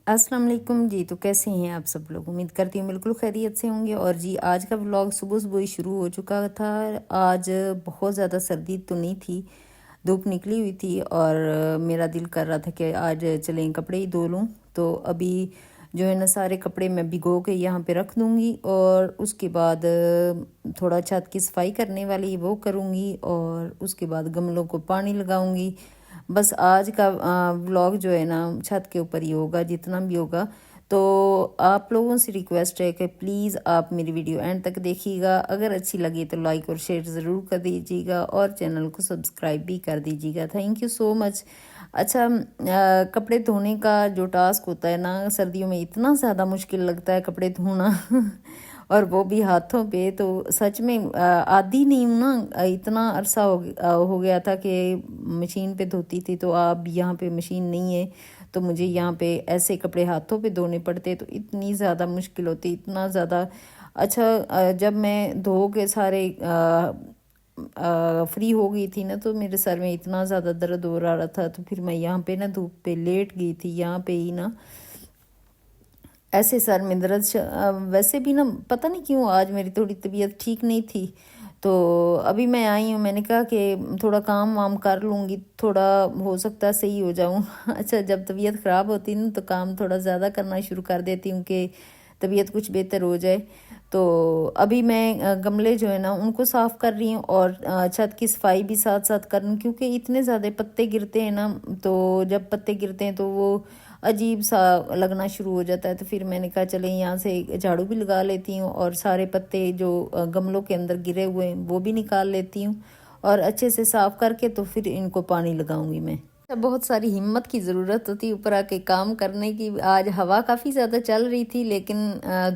अस्सलाम वालेकुम जी। तो कैसे हैं आप सब लोग? उम्मीद करती हूँ बिल्कुल खैरियत से होंगे। और जी आज का व्लॉग सुबह सुबह ही शुरू हो चुका था। आज बहुत ज़्यादा सर्दी तो नहीं थी, धूप निकली हुई थी और मेरा दिल कर रहा था कि आज चलें कपड़े ही धो लूँ। तो अभी जो है ना सारे कपड़े मैं भिगो के यहाँ पे रख दूँगी और उसके बाद थोड़ा छत की सफाई करने वाली वो करूँगी और उसके बाद गमलों को पानी लगाऊँगी। बस आज का व्लॉग जो है ना छत के ऊपर ही होगा, जितना भी होगा। तो आप लोगों से रिक्वेस्ट है कि प्लीज़ आप मेरी वीडियो एंड तक देखिएगा। अगर अच्छी लगी तो लाइक और शेयर ज़रूर कर दीजिएगा और चैनल को सब्सक्राइब भी कर दीजिएगा। Thank you so much. अच्छा, कपड़े धोने का जो टास्क होता है ना सर्दियों में इतना ज़्यादा मुश्किल लगता है कपड़े धोना और वो भी हाथों पे। तो सच में आदी नहीं हूँ ना, इतना अरसा हो गया था कि मशीन पे धोती थी। तो अब यहाँ पे मशीन नहीं है तो मुझे यहाँ पे ऐसे कपड़े हाथों पे धोने पड़ते, तो इतनी ज़्यादा मुश्किल होती, इतना ज़्यादा। अच्छा, जब मैं धो के सारे फ्री हो गई थी ना तो मेरे सर में इतना ज़्यादा दर्द हो रहा था। तो फिर मैं यहाँ पे ना धूप पे लेट गई थी, यहाँ पे ही ना ऐसे सर में दर्द वैसे भी ना पता नहीं क्यों आज मेरी थोड़ी तबीयत ठीक नहीं थी। तो अभी मैं आई हूँ, मैंने कहा कि थोड़ा काम वाम कर लूँगी, थोड़ा हो सकता है सही हो जाऊँ अच्छा, जब तबीयत ख़राब होती है ना तो काम थोड़ा ज़्यादा करना शुरू कर देती हूँ कि तबीयत कुछ बेहतर हो जाए। तो अभी मैं गमले जो है ना उनको साफ़ कर रही हूँ और छत की सफाई भी साथ साथ कर रही हूँ, क्योंकि इतने ज़्यादा पत्ते गिरते हैं ना। तो जब पत्ते गिरते हैं तो वो अजीब सा लगना शुरू हो जाता है। तो फिर मैंने कहा चले यहाँ से झाड़ू भी लगा लेती हूँ और सारे पत्ते जो गमलों के अंदर गिरे हुए हैं वो भी निकाल लेती हूँ और अच्छे से साफ़ करके तो फिर इनको पानी लगाऊंगी मैं। बहुत सारी हिम्मत की ज़रूरत होती है ऊपर आके काम करने की। आज हवा काफ़ी ज़्यादा चल रही थी लेकिन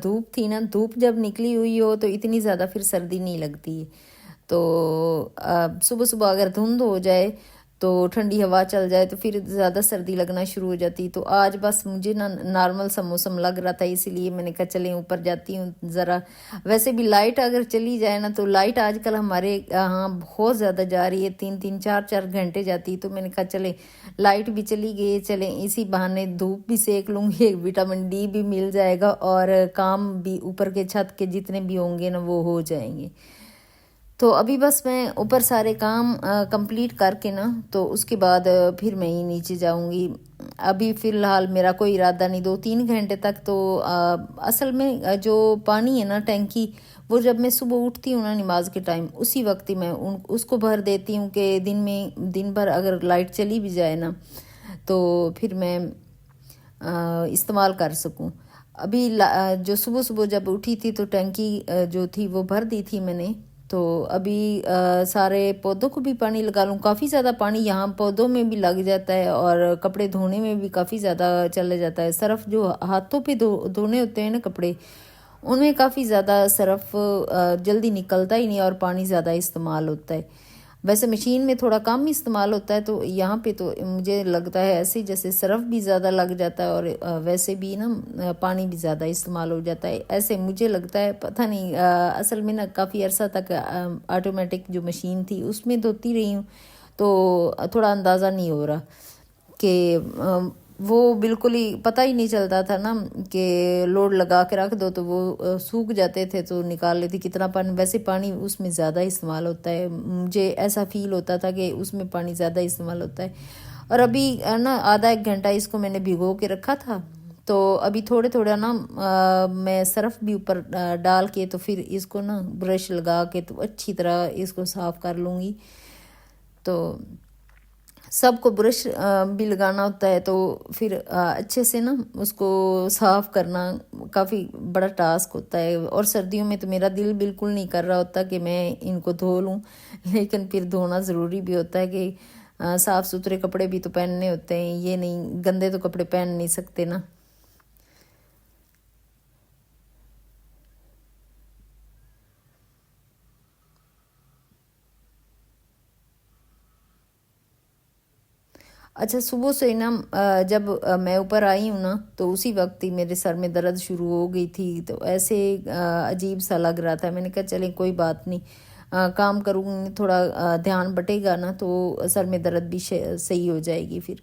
धूप थी ना, धूप जब निकली हुई हो तो इतनी ज़्यादा फिर सर्दी नहीं लगती है। तो सुबह सुबह अगर धुंध हो जाए तो ठंडी हवा चल जाए तो फिर ज़्यादा सर्दी लगना शुरू हो जाती। तो आज बस मुझे ना नॉर्मल सा मौसम लग रहा था, इसीलिए मैंने कहा चलें ऊपर जाती हूँ ज़रा। वैसे भी लाइट अगर चली जाए ना तो लाइट आजकल हमारे यहाँ बहुत ज़्यादा जा रही है, 3-3 4-4 घंटे जाती। तो मैंने कहा चले लाइट भी चली गई, चलें इसी बहाने धूप भी सेक लूँगी, एक विटामिन डी भी मिल जाएगा और काम भी ऊपर के छत के जितने भी होंगे ना वो हो जाएंगे। तो अभी बस मैं ऊपर सारे काम कंप्लीट करके ना तो उसके बाद फिर मैं ही नीचे जाऊंगी। अभी फ़िलहाल मेरा कोई इरादा नहीं 2-3 घंटे तक। तो असल में जो पानी है ना टैंकी, वो जब मैं सुबह उठती हूँ ना नमाज के टाइम उसी वक्त ही मैं उसको भर देती हूँ कि दिन भर अगर लाइट चली भी जाए ना तो फिर मैं इस्तेमाल कर सकूँ। अभी जो सुबह सुबह जब उठी थी तो टैंकी जो थी वो भर दी थी मैंने। तो अभी सारे पौधों को भी पानी लगा लूँ। काफ़ी ज़्यादा पानी यहाँ पौधों में भी लग जाता है और कपड़े धोने में भी काफ़ी ज़्यादा चले जाता है। सरफ़ जो हाथों पे धोने होते हैं ना कपड़े, उनमें काफ़ी ज़्यादा सरफ़ जल्दी निकलता ही नहीं और पानी ज़्यादा इस्तेमाल होता है। वैसे मशीन में थोड़ा कम इस्तेमाल होता है। तो यहाँ पे तो मुझे लगता है ऐसे जैसे सरफ़ भी ज़्यादा लग जाता है और वैसे भी ना पानी भी ज़्यादा इस्तेमाल हो जाता है, ऐसे मुझे लगता है। पता नहीं, असल में ना काफ़ी अरसा तक ऑटोमेटिक जो मशीन थी उसमें धोती रही हूँ तो थोड़ा अंदाज़ा नहीं हो रहा कि वो बिल्कुल ही पता ही नहीं चलता था ना कि लोड लगा के रख दो तो वो सूख जाते थे तो निकाल लेती कितना पानी। वैसे पानी उसमें ज़्यादा इस्तेमाल होता है, मुझे ऐसा फील होता था कि उसमें पानी ज़्यादा इस्तेमाल होता है। और अभी ना आधा एक घंटा इसको मैंने भिगो के रखा था। तो अभी थोड़े थोड़ा ना मैं सरफ़ भी ऊपर डाल के तो फिर इसको ना ब्रश लगा के तो अच्छी तरह इसको साफ़ कर लूँगी। तो सबको ब्रश भी लगाना होता है तो फिर अच्छे से ना उसको साफ़ करना काफ़ी बड़ा टास्क होता है। और सर्दियों में तो मेरा दिल बिल्कुल नहीं कर रहा होता कि मैं इनको धो लूँ लेकिन फिर धोना ज़रूरी भी होता है कि साफ़ सुथरे कपड़े भी तो पहनने होते हैं, ये नहीं गंदे तो कपड़े पहन नहीं सकते ना। अच्छा, सुबह से ना जब मैं ऊपर आई हूँ ना तो उसी वक्त ही मेरे सर में दर्द शुरू हो गई थी। तो ऐसे अजीब सा लग रहा था, मैंने कहा चलें कोई बात नहीं, काम करूँगी थोड़ा ध्यान बटेगा ना तो सर में दर्द भी सही हो जाएगी फिर।